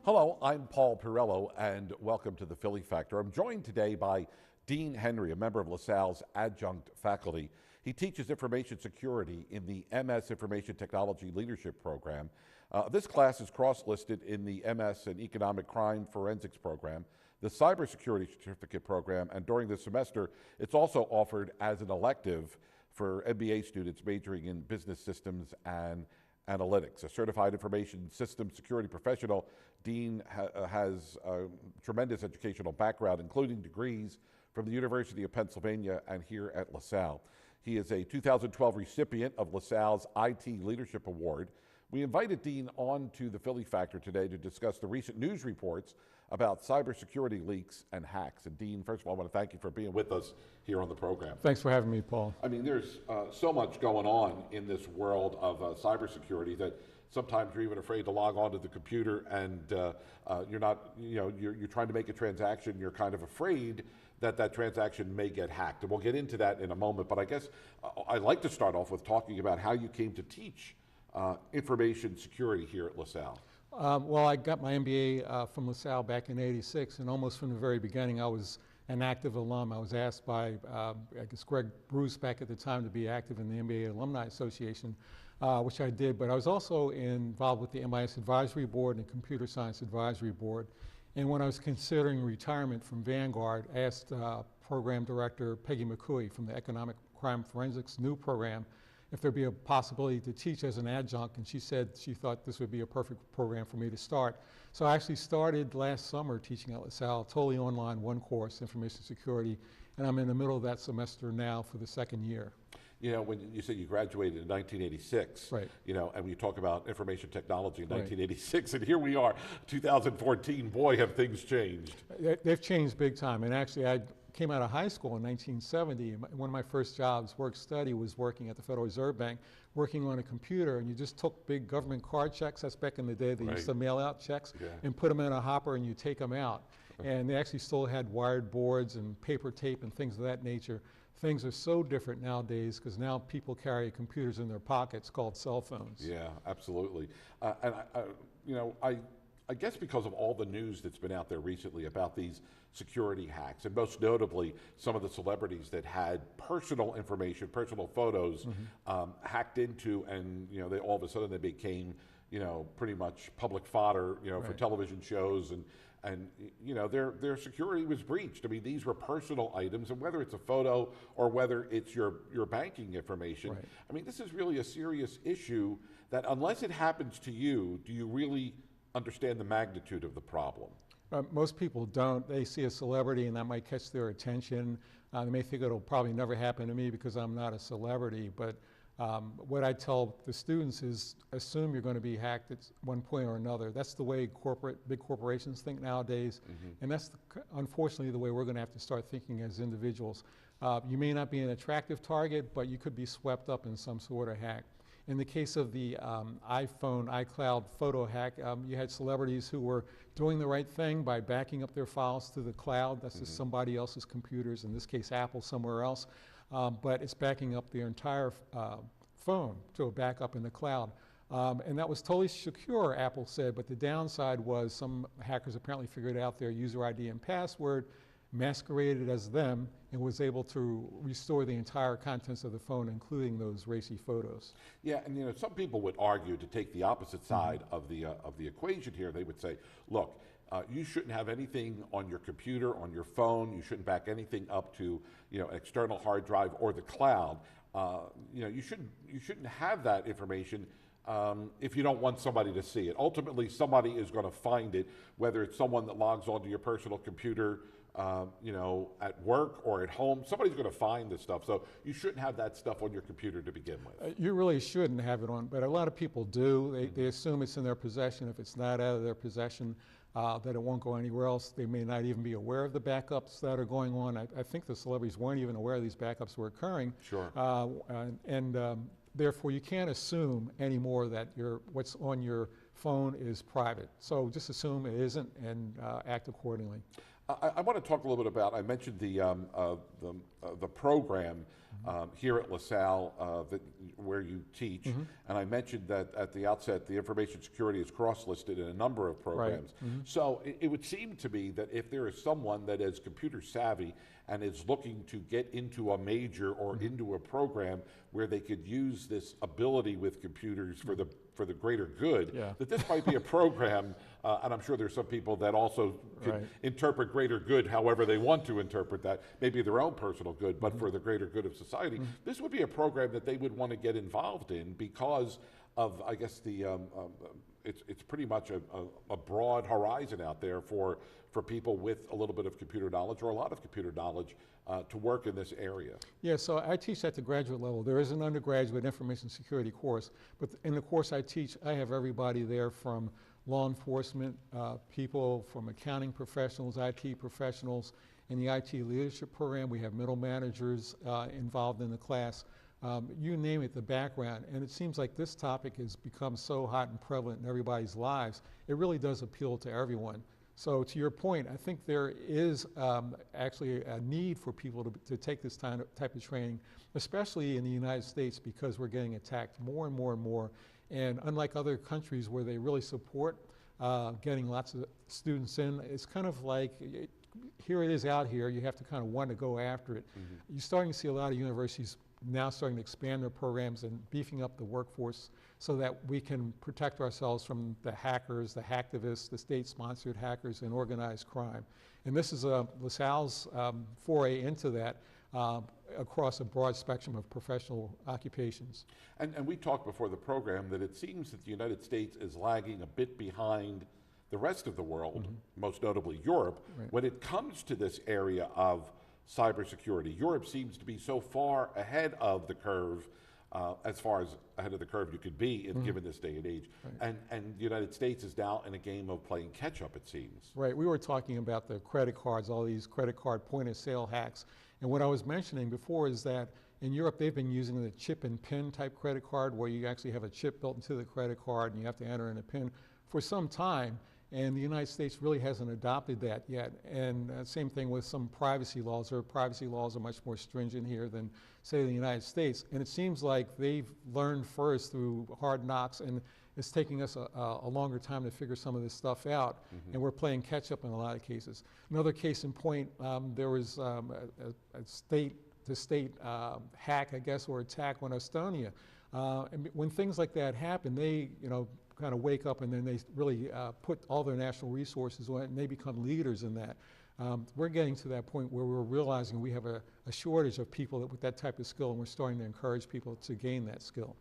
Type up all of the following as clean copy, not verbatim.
Hello, I'm Paul Pirello, and welcome to the Philly Factor. I'm joined today by Dean Henry, a member of LaSalle's adjunct faculty. He teaches information security in the MS Information Technology Leadership Program. This class is cross-listed in the MS in Economic Crime Forensics Program, the Cybersecurity Certificate Program, and during this semester, it's also offered as an elective for MBA students majoring in business systems and analytics. A certified information systems security professional, Dean has a tremendous educational background, including degrees from the University of Pennsylvania and here at LaSalle. He is a 2012 recipient of LaSalle's IT Leadership Award. We invited Dean on to the Philly Factor today to discuss the recent news reports about cybersecurity leaks and hacks. And Dean, first of all, I want to thank you for being with us here on the program. Thanks for having me, Paul. I mean, there's so much going on in this world of cybersecurity that sometimes you're even afraid to log onto the computer, and you're trying to make a transaction. You're kind of afraid that that transaction may get hacked, and we'll get into that in a moment. But I guess I'd like to start off with talking about how you came to teach information security here at LaSalle. Well, I got my MBA from LaSalle back in '86, and almost from the very beginning, I was an active alum. I was asked by, I guess, Greg Bruce back at the time to be active in the MBA Alumni Association, which I did, but I was also involved with the MIS Advisory Board and Computer Science Advisory Board. And when I was considering retirement from Vanguard, I asked Program Director Peggy McCooey from the Economic Crime Forensics new program if there'd be a possibility to teach as an adjunct, and she said she thought this would be a perfect program for me to start. So I actually started last summer teaching at LaSalle, totally online, one course, information security, and I'm in the middle of that semester now for the second year. You know, when you said you graduated in 1986, right? You know, and we talk about information technology in 1986, and here we are, 2014. Boy, have things changed. They've changed big time, and actually, I came out of high school in 1970. One of my first jobs, work study, was working at the Federal Reserve Bank, working on a computer, and you just took big government card checks. That's back in the day. They used to mail out checks and put them in a hopper, and you take them out. And they actually still had wired boards and paper tape and things of that nature. Things are so different nowadays because now people carry computers in their pockets called cell phones. Yeah, absolutely. I guess because of all the news that's been out there recently about these security hacks, and most notably some of the celebrities that had personal information, personal photos hacked into, and they all of a sudden they became pretty much public fodder for television shows, and their security was breached. I mean, these were personal items, and whether it's a photo or whether it's your banking information, I mean, this is really a serious issue that unless it happens to you, do you really understand the magnitude of the problem? Most people don't. They see a celebrity and that might catch their attention. They may think it'll probably never happen to me because I'm not a celebrity, but what I tell the students is assume you're going to be hacked at one point or another. That's the way big corporations think nowadays, and that's unfortunately the way we're going to have to start thinking as individuals. You may not be an attractive target, but you could be swept up in some sort of hack. In the case of the iPhone, iCloud photo hack, you had celebrities who were doing the right thing by backing up their files to the cloud. That's just somebody else's computers, in this case Apple somewhere else, but it's backing up their entire phone to a backup in the cloud. And that was totally secure, Apple said, but the downside was some hackers apparently figured out their user ID and password, masqueraded as them, and was able to restore the entire contents of the phone, including those racy photos. Yeah, and some people would argue, to take the opposite side of the equation here. They would say, look, you shouldn't have anything on your computer, on your phone. You shouldn't back anything up to an external hard drive or the cloud. You shouldn't have that information if you don't want somebody to see it. Ultimately, somebody is going to find it, whether it's someone that logs onto your personal computer at work or at home. Somebody's going to find this stuff, so you shouldn't have that stuff on your computer to begin with. You really shouldn't have it on, but a lot of people do. They assume it's in their possession. If it's not out of their possession, that it won't go anywhere else. They may not even be aware of the backups that are going on. I think the celebrities weren't even aware these backups were occurring. Sure. Therefore, you can't assume anymore that what's on your phone is private. So just assume it isn't and act accordingly. I want to talk a little bit about, I mentioned the program here at LaSalle where you teach. And I mentioned that at the outset, the information security is cross-listed in a number of programs. So it would seem to me that if there is someone that is computer savvy and is looking to get into a major or into a program where they could use this ability with computers for the greater good, that this might be a program, and I'm sure there's some people that also can interpret greater good however they want to interpret that, maybe their own personal good, but for the greater good of society. This would be a program that they would want to get involved in because of, I guess, it's pretty much a broad horizon out there for people with a little bit of computer knowledge or a lot of computer knowledge to work in this area. Yeah, so I teach at the graduate level. There is an undergraduate information security course, but in the course I teach, I have everybody there from law enforcement people, from accounting professionals, IT professionals. In the IT leadership program, we have middle managers involved in the class. You name it, the background. And it seems like this topic has become so hot and prevalent in everybody's lives. It really does appeal to everyone. So to your point, I think there is actually a need for people to take this type of training, especially in the United States, because we're getting attacked more and more and more. And unlike other countries where they really support getting lots of students in, it's kind of like, here it is out here, you have to kind of want to go after it. You're starting to see a lot of universities now starting to expand their programs and beefing up the workforce so that we can protect ourselves from the hackers, the hacktivists, the state-sponsored hackers, and organized crime. And this is LaSalle's foray into that across a broad spectrum of professional occupations. And we talked before the program that it seems that the United States is lagging a bit behind the rest of the world, most notably Europe, when it comes to this area of cybersecurity. Europe seems to be so far ahead of the curve, as far as ahead of the curve you could be given this day and age. And the United States is now in a game of playing catch up, it seems. Right, we were talking about the credit cards, all these credit card point of sale hacks. And what I was mentioning before is that in Europe, they've been using the chip and pin type credit card where you actually have a chip built into the credit card and you have to enter in a pin for some time. And the United States really hasn't adopted that yet. And same thing with some privacy laws. Our privacy laws are much more stringent here than, say, the United States. And it seems like they've learned first through hard knocks, and it's taking us a longer time to figure some of this stuff out. And we're playing catch up in a lot of cases. Another case in point, there was a state-to-state hack, I guess, or attack on Estonia. And when things like that happen, they, kind of wake up and then they really put all their national resources on it and they become leaders in that. We're getting to that point where we're realizing we have a shortage of people with that type of skill, and we're starting to encourage people to gain that skill.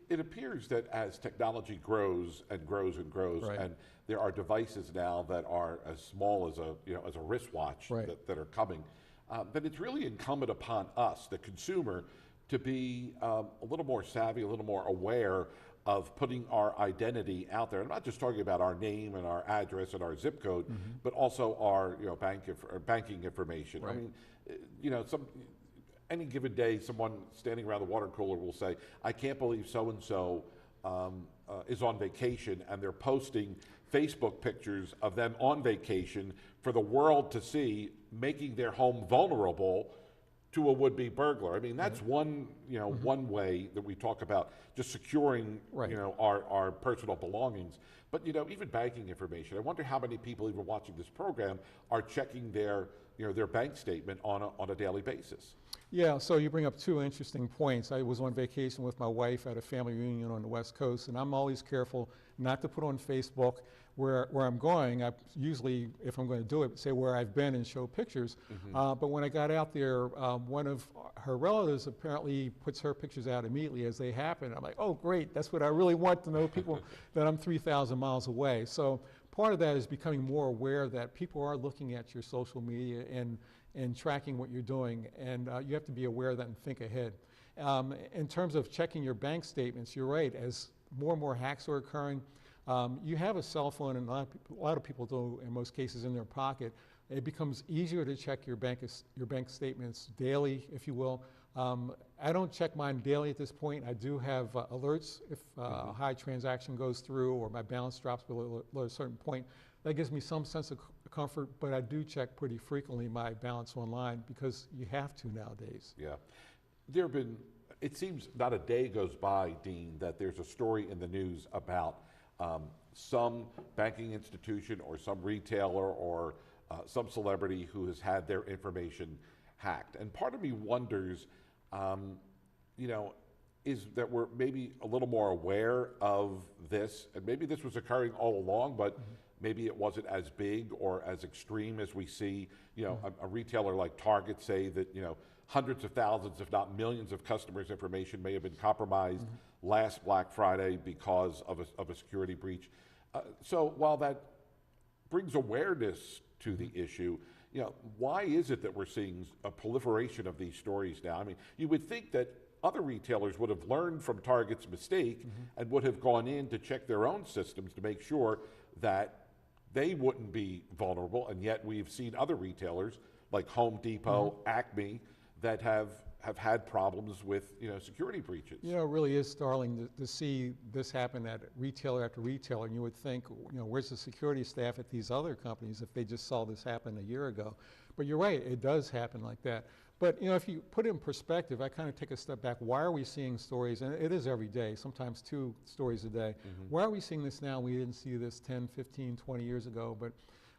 It appears that as technology grows and grows and grows, and there are devices now that are as small as a wristwatch that are coming, that it's really incumbent upon us, the consumer, to be a little more savvy, a little more aware of putting our identity out there. I'm not just talking about our name and our address and our zip code, but also our banking information. I mean, any given day, someone standing around the water cooler will say, "I can't believe so-and-so is on vacation," and they're posting Facebook pictures of them on vacation for the world to see, making their home vulnerable to a would-be burglar. I mean, that's one way that we talk about just securing our personal belongings. But even banking information. I wonder how many people even watching this program are checking their bank statement on a daily basis. Yeah, so you bring up two interesting points. I was on vacation with my wife at a family reunion on the West Coast, and I'm always careful not to put on Facebook where I'm going. I usually, if I'm going to do it, say where I've been and show pictures. But when I got out there, one of her relatives apparently puts her pictures out immediately as they happen. I'm like, oh, great, that's what I really want to know, people that I'm 3,000 miles away. So part of that is becoming more aware that people are looking at your social media and tracking what you're doing, and you have to be aware of that and think ahead. In terms of checking your bank statements, you're right, as more and more hacks are occurring, you have a cell phone, and a lot of people do, in most cases, in their pocket. It becomes easier to check your bank statements daily, if you will. I don't check mine daily at this point. I do have alerts if a high transaction goes through or my balance drops below a certain point. That gives me some sense of comfort, but I do check pretty frequently my balance online because you have to nowadays. Yeah. there have been, it seems not a day goes by, Dean, that there's a story in the news about some banking institution or some retailer or some celebrity who has had their information hacked. And part of me wonders, you know, is that we're maybe a little more aware of this, and maybe this was occurring all along, but maybe it wasn't as big or as extreme as we see. You know, a retailer like Target say that, you know, hundreds of thousands, if not millions of customers' information may have been compromised last Black Friday because of a security breach. So while that brings awareness to the issue, you know, why is it that we're seeing a proliferation of these stories now? I mean, you would think that other retailers would have learned from Target's mistake and would have gone in to check their own systems to make sure that they wouldn't be vulnerable, and yet we've seen other retailers like Home Depot, Acme, that have had problems with, you know, security breaches. You know, it really is startling to see this happen at retailer after retailer, and you would think, you know, where's the security staff at these other companies if they just saw this happen a year ago? But you're right, it does happen like that. But, you know, if you put it in perspective, I kind of take a step back. Why are we seeing stories, and it is every day, sometimes 2 stories a day. Why are we seeing this now? We didn't see this 10, 15, 20 years ago. But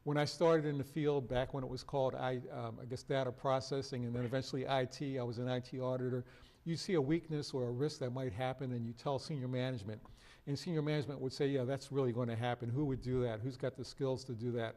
when I started in the field, back when it was called, I guess, data processing, and then eventually IT, I was an IT auditor, you see a weakness or a risk that might happen, and you tell senior management. And senior management would say, yeah, that's really going to happen. Who would do that? Who's got the skills to do that?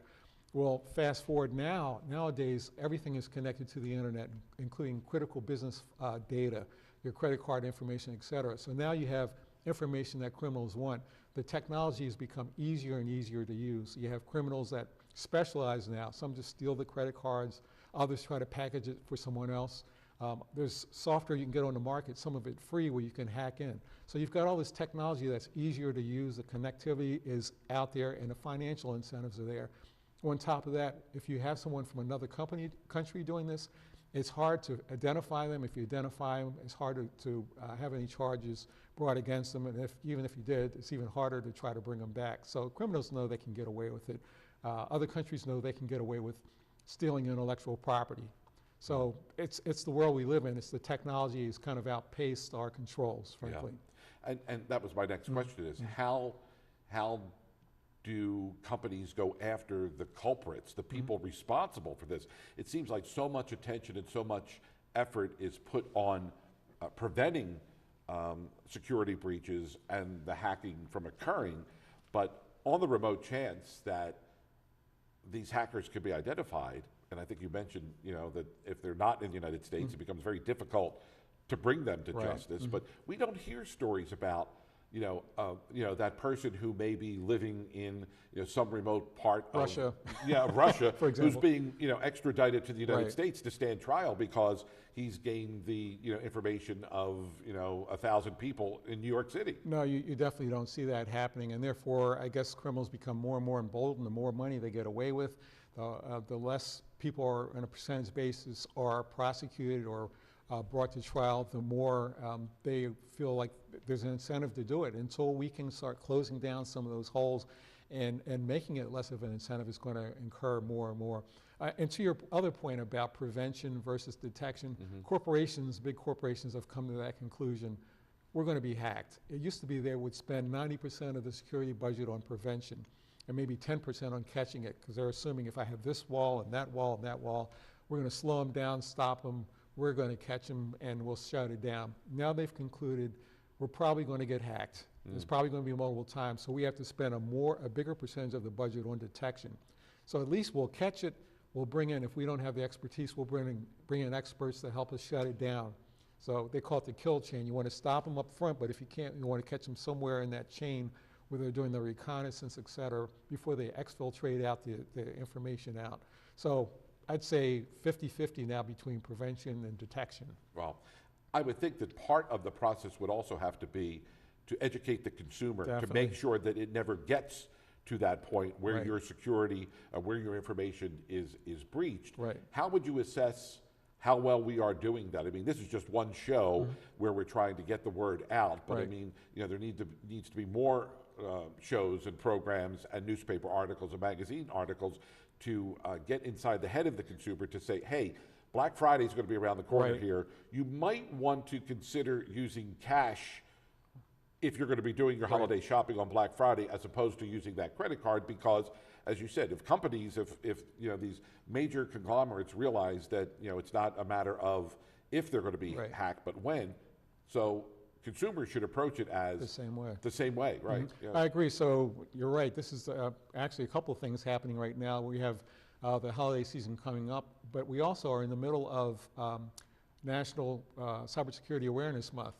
Well, fast forward nowadays, everything is connected to the internet, including critical business data, your credit card information, et cetera. So now you have information that criminals want. The technology has become easier and easier to use. You have criminals that specialize now. Some just steal the credit cards. Others try to package it for someone else. There's software you can get on the market, some of it free, where you can hack in. So you've got all this technology that's easier to use. The connectivity is out there, and the financial incentives are there. On top of that, if you have someone from another country doing this, it's hard to identify them. If you identify them, it's harder to have any charges brought against them. And even if you did, it's even harder to try to bring them back. So criminals know they can get away with it. Other countries know they can get away with stealing intellectual property. So it's the world we live in. It's the technology has kind of outpaced our controls, frankly. Yeah. And that was my next question is how do companies go after the culprits, the people responsible for this? It seems like so much attention and so much effort is put on preventing security breaches and the hacking from occurring, but on the remote chance that these hackers could be identified, and I think you mentioned, you know, that if they're not in the United States, it becomes very difficult to bring them to justice. But we don't hear stories about, you know, that person who may be living in, you know, some remote part Russia. of Russia, for example, who's being, you know, extradited to the United States to stand trial because he's gained the, you know, information of, you know, 1,000 people in New York City. No, you definitely don't see that happening, and therefore, I guess criminals become more and more emboldened. The more money they get away with, the less people are, on a percentage basis, are prosecuted or brought to trial, the more they feel like there's an incentive to do it. Until we can start closing down some of those holes and making it less of an incentive, is going to incur more and more. And to your other point about prevention versus detection, corporations, big corporations, have come to that conclusion. We're going to be hacked. It used to be they would spend 90% of the security budget on prevention and maybe 10% on catching it, because they're assuming if I have this wall and that wall and that wall, we're going to slow them down, stop them, we're going to catch them, and we'll shut it down. Now they've concluded we're probably going to get hacked. There's probably going to be multiple times, so we have to spend a bigger percentage of the budget on detection. So at least we'll catch it. We'll bring in, if we don't have the expertise, we'll bring in experts to help us shut it down. So they call it the kill chain. You want to stop them up front, but if you can't, you want to catch them somewhere in that chain where they're doing the reconnaissance, et cetera, before they exfiltrate out the information out. So I'd say 50-50 now between prevention and detection. Well, I would think that part of the process would also have to be to educate the consumer, to make sure that it never gets to that point where your security, where your information is breached. How would you assess how well we are doing that? I mean, this is just one show where we're trying to get the word out, but I mean, you know, there needs to be more shows and programs and newspaper articles and magazine articles to get inside the head of the consumer to say, hey, Black Friday is going to be around the corner Right. here. You might want to consider using cash if you're going to be doing your holiday shopping on Black Friday, as opposed to using that credit card, because, as you said, if companies, if you know, these major conglomerates realize that, you know, it's not a matter of if they're going to be hacked, but when, so consumers should approach it as The same way. the same way, right? Yeah. I agree. So you're right. This is actually a couple of things happening right now. We have the holiday season coming up, but we also are in the middle of National Cybersecurity Awareness Month.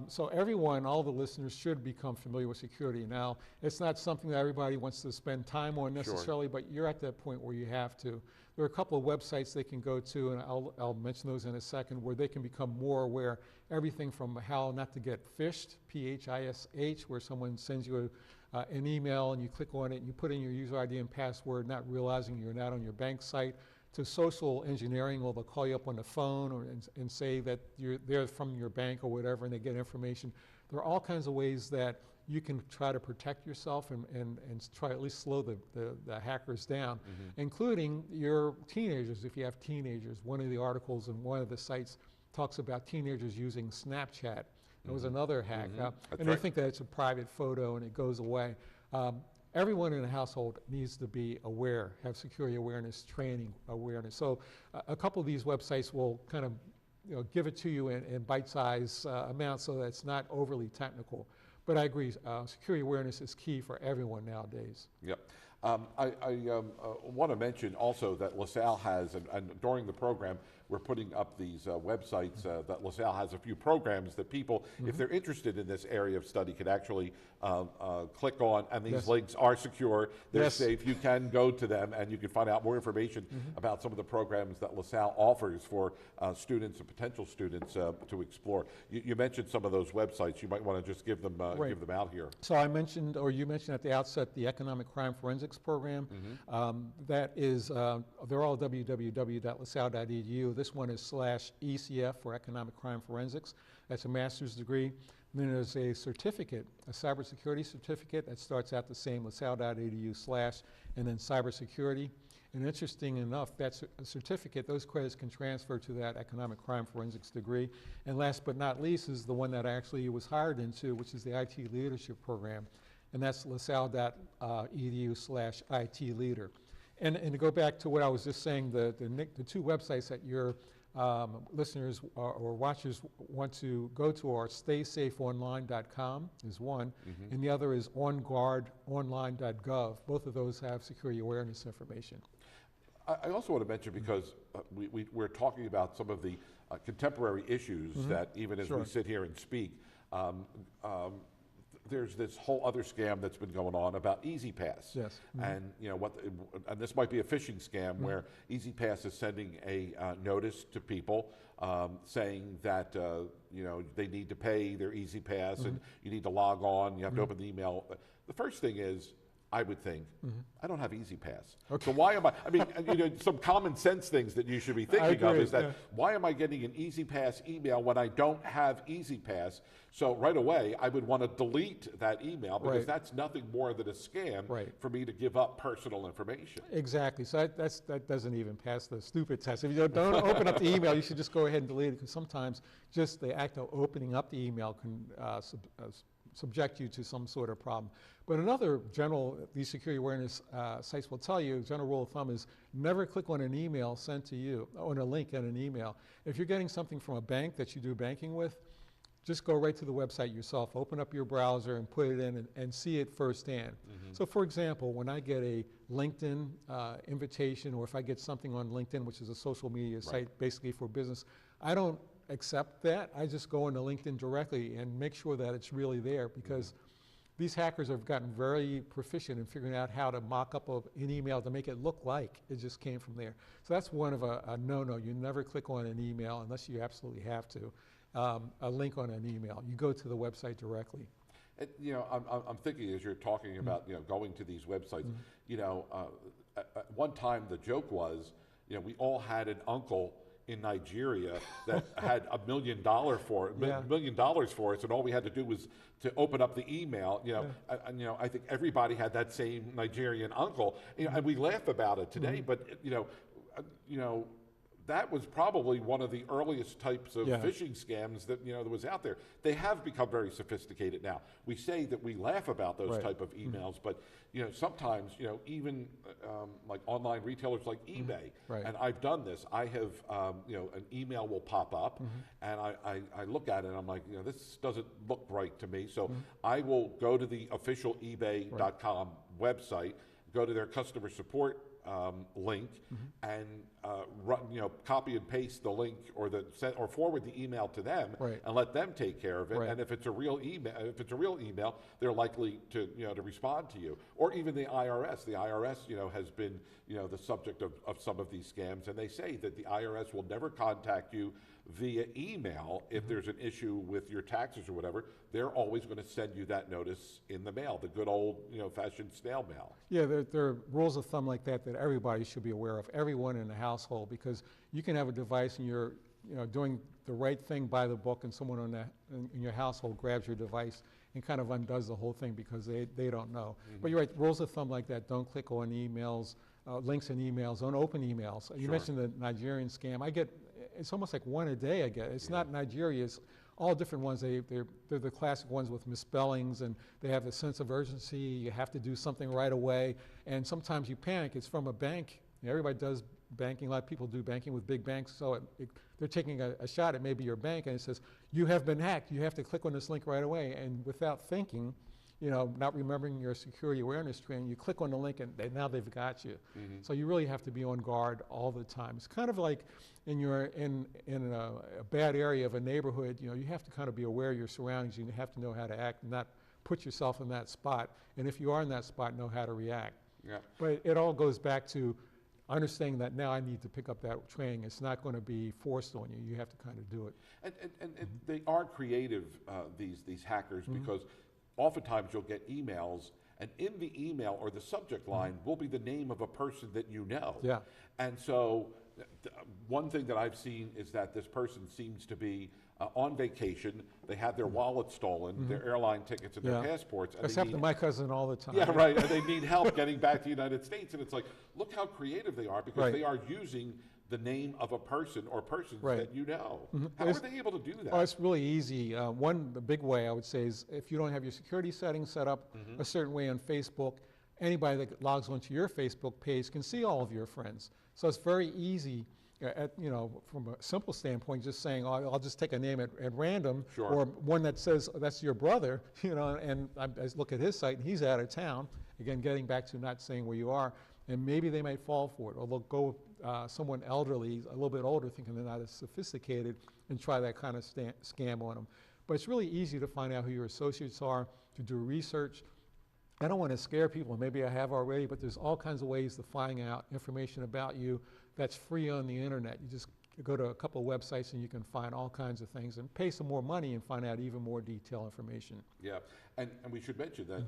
So everyone, all the listeners, should become familiar with security. Now, it's not something that everybody wants to spend time on necessarily, but you're at that point where you have to. There are a couple of websites they can go to, and I'll mention those in a second, where they can become more aware. Everything from how not to get phished, P-H-I-S-H, where someone sends you an email and you click on it and you put in your user ID and password, not realizing you're not on your bank site, to social engineering, where they'll call you up on the phone and say that they're from your bank or whatever, and they get information. There are all kinds of ways that you can try to protect yourself and try at least slow the hackers down, including your teenagers, if you have teenagers. One of the articles in one of the sites talks about teenagers using Snapchat. There was another hack, and they think that it's a private photo and it goes away. Everyone in the household needs to be aware, have security awareness, training awareness. So a couple of these websites will kind of, you know, give it to you in bite-sized amounts so that it's not overly technical. But I agree, security awareness is key for everyone nowadays. Yep. I want to mention also that LaSalle has, and during the program, we're putting up these websites that LaSalle has a few programs that people, if they're interested in this area of study, could actually click on, and these links are secure, they're safe. You can go to them and you can find out more information about some of the programs that LaSalle offers for students and potential students to explore. You mentioned some of those websites. You might want to just give them out here. So I mentioned, or you mentioned at the outset, the Economic Crime Forensics Program. That is, they're all www.lasalle.edu. This one is /ECF for Economic Crime Forensics. That's a master's degree. And then there's a certificate, a cybersecurity certificate that starts out the same, lasalle.edu/ and then cybersecurity. And interesting enough, that's a certificate, those credits can transfer to that economic crime forensics degree. And last but not least is the one that I actually was hired into, which is the IT leadership program. And that's lasalle.edu/IT leader. And to go back to what I was just saying, the two websites that your listeners or watchers want to go to are staysafeonline.com is one, and the other is onguardonline.gov. Both of those have security awareness information. I also want to mention, because we're talking about some of the contemporary issues that even as we sit here and speak, there's this whole other scam that's been going on about EasyPass. Yes. And you know and this might be a phishing scam where EasyPass is sending a notice to people saying that you know, they need to pay their EasyPass and you need to log on. You have to open the email. The first thing is, I would think, I don't have EasyPass. So why am I mean, you know, some common sense things that you should be thinking of is that, why am I getting an EasyPass email when I don't have EasyPass? So right away, I would want to delete that email, because that's nothing more than a scam for me to give up personal information. Exactly. So that doesn't even pass the stupid test. If you don't open up the email, you should just go ahead and delete it, because sometimes just the act of opening up the email can subject you to some sort of problem. But another general, these security awareness sites will tell you, general rule of thumb is never click on an email sent to you, on a link in an email. If you're getting something from a bank that you do banking with, just go right to the website yourself, open up your browser and put it in and see it firsthand. So for example, when I get a LinkedIn invitation, or if I get something on LinkedIn, which is a social media site basically for business, I don't accept that. I just go into LinkedIn directly and make sure that it's really there, because these hackers have gotten very proficient in figuring out how to mock up an email to make it look like it just came from there. So that's one of a no-no. You never click on an email unless you absolutely have to. A link on an email. You go to the website directly. And, you know, I'm thinking, as you're talking about, you know, going to these websites, you know, at one time the joke was, you know, we all had an uncle in Nigeria that had $1 million for it, $1 million for us, and all we had to do was to open up the email. You know, and, you know, I think everybody had that same Nigerian uncle, you know, and we laugh about it today. But you know, that was probably one of the earliest types of Yeah. phishing scams that that was out there. They have become very sophisticated now. We say that we laugh about those Right. type of emails, but sometimes even like online retailers like eBay, Right. and I've done this. I have an email will pop up, and I look at it and I'm like, this doesn't look right to me. So I will go to the official eBay.com website, go to their customer support link, and copy and paste the link or forward the email to them, Right. and let them take care of it. Right. And if it's a real email, they're likely to to respond to you. Or even the IRS. The IRS has been the subject of some of these scams, and they say that the IRS will never contact you via email if there's an issue with your taxes or whatever. They're always going to send you that notice in the mail, the good old fashioned snail mail. Yeah, there are rules of thumb like that everybody should be aware of, everyone in the household, because you can have a device and you're doing the right thing by the book, and someone in your household grabs your device and kind of undoes the whole thing because they don't know. But you're right, rules of thumb like that: don't click on emails, links in emails, don't open emails. You Sure. mentioned the Nigerian scam. It's almost like one a day I get. It's not Nigeria, it's all different ones. They're the classic ones with misspellings, and they have a sense of urgency. You have to do something right away, and sometimes you panic. It's from a bank. Everybody does banking. A lot of people do banking with big banks, so they're taking a shot at maybe your bank, and it says, you have been hacked. You have to click on this link right away. And without thinking, not remembering your security awareness training, you click on the link and now they've got you. So you really have to be on guard all the time. It's kind of like in a bad area of a neighborhood, you have to kind of be aware of your surroundings. You have to know how to act and not put yourself in that spot. And if you are in that spot, know how to react. Yeah. But it all goes back to understanding that now I need to pick up that training. It's not going to be forced on you. You have to kind of do it. And they are creative, these hackers, because oftentimes you'll get emails, and in the email or the subject line will be the name of a person that you know. Yeah. And so one thing that I've seen is that this person seems to be on vacation. They had their wallet stolen, their airline tickets, and their passports. And That's happened to my cousin all the time. yeah, right. And they need help getting back to the United States. And it's like, look how creative they are, because Right. they are using the name of a person or persons Right. that you know. How are they able to do that? Oh, it's really easy. The big way I would say is if you don't have your security settings set up a certain way on Facebook, anybody that logs onto your Facebook page can see all of your friends. So it's very easy, from a simple standpoint, just saying, oh, I'll just take a name at random, Sure. or one that says that's your brother, and I look at his site and he's out of town. Again, getting back to not saying where you are, and maybe they might fall for it, or they'll go someone elderly, a little bit older, thinking they're not as sophisticated, and try that kind of scam on them. But it's really easy to find out who your associates are, to do research. I don't want to scare people, maybe I have already, but there's all kinds of ways to find out information about you that's free on the internet. You just go to a couple of websites and you can find all kinds of things and pay some more money and find out even more detailed information. Yeah, and we should mention that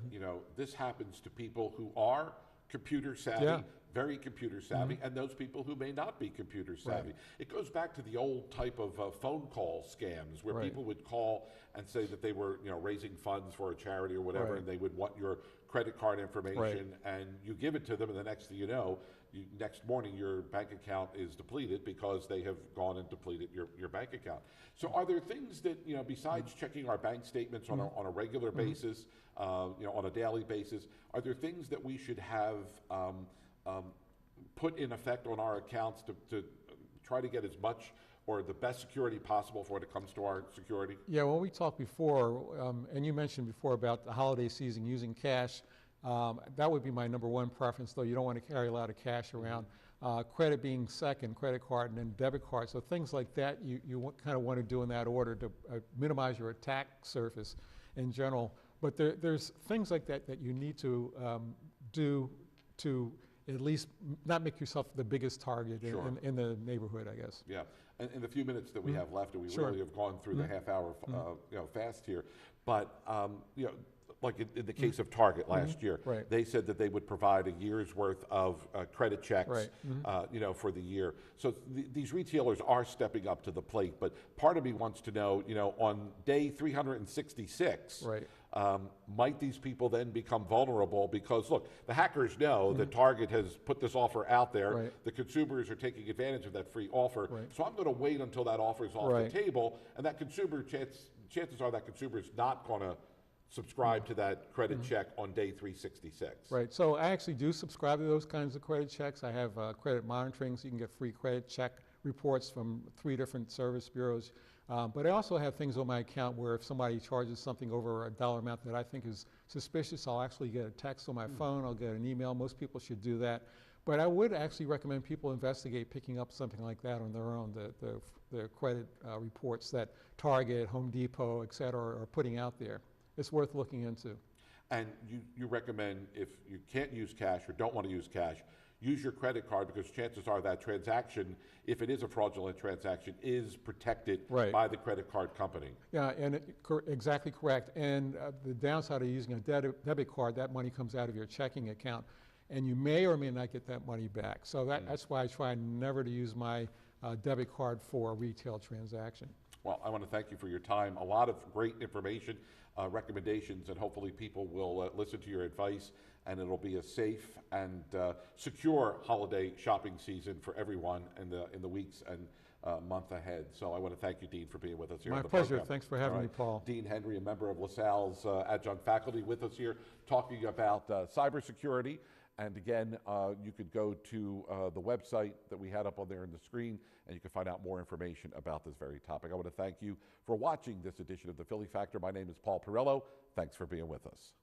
this happens to people who are computer savvy, Yeah. very computer savvy, and those people who may not be computer savvy. Right. It goes back to the old type of phone call scams, where Right. people would call and say that they were raising funds for a charity or whatever, Right. and they would want your credit card information, and you give it to them, and the next thing you know, next morning your bank account is depleted because they have gone and depleted your bank account. So are there things that, besides checking our bank statements on a regular basis, on a daily basis, are there things that we should have put in effect on our accounts to try to get as much or the best security possible for when it comes to our security? Yeah, well, we talked before, and you mentioned before about the holiday season using cash. That would be my number one preference, though. You don't want to carry a lot of cash around. Credit being second, credit card, and then debit card. So things like that you kind of want to do in that order to minimize your attack surface in general. But there's things like that that you need to do to at least not make yourself the biggest target Sure. in the neighborhood, I guess. Yeah, and in the few minutes that we have left, and we Sure. really have gone through the half hour fast here, but like in the case of Target last year, Right. they said that they would provide a year's worth of credit checks, Right. for the year. So these retailers are stepping up to the plate. But part of me wants to know, on day 366, Right. might these people then become vulnerable? Because look, the hackers know that Target has put this offer out there. Right. The consumers are taking advantage of that free offer. Right. So I'm going to wait until that offer is off Right. the table, and that consumer chances are that consumer is not going to subscribe to that credit check on day 366. Right. So I actually do subscribe to those kinds of credit checks. I have credit monitoring, so you can get free credit check reports from 3 different service bureaus. But I also have things on my account where if somebody charges something over a dollar amount that I think is suspicious, I'll actually get a text on my phone, I'll get an email. Most people should do that. But I would actually recommend people investigate picking up something like that on their own, the credit reports that Target, Home Depot, et cetera, are putting out there. It's worth looking into. And you recommend, if you can't use cash or don't want to use cash, use your credit card, because chances are that transaction, if it is a fraudulent transaction, is protected Right. by the credit card company. Yeah, and exactly correct. And the downside of using a debit card, that money comes out of your checking account, and you may or may not get that money back. So that's why I try never to use my debit card for a retail transaction. Well, I want to thank you for your time. A lot of great information, recommendations, and hopefully people will listen to your advice, and it'll be a safe and secure holiday shopping season for everyone in the weeks and month ahead. So I want to thank you, Dean, for being with us here on the My pleasure. program. Thanks for having All me, Paul. Dean Henry, a member of LaSalle's adjunct faculty, with us here talking about cybersecurity. And again, you could go to the website that we had up on there on the screen, and you can find out more information about this very topic. I want to thank you for watching this edition of the Philly Factor. My name is Paul Perello. Thanks for being with us.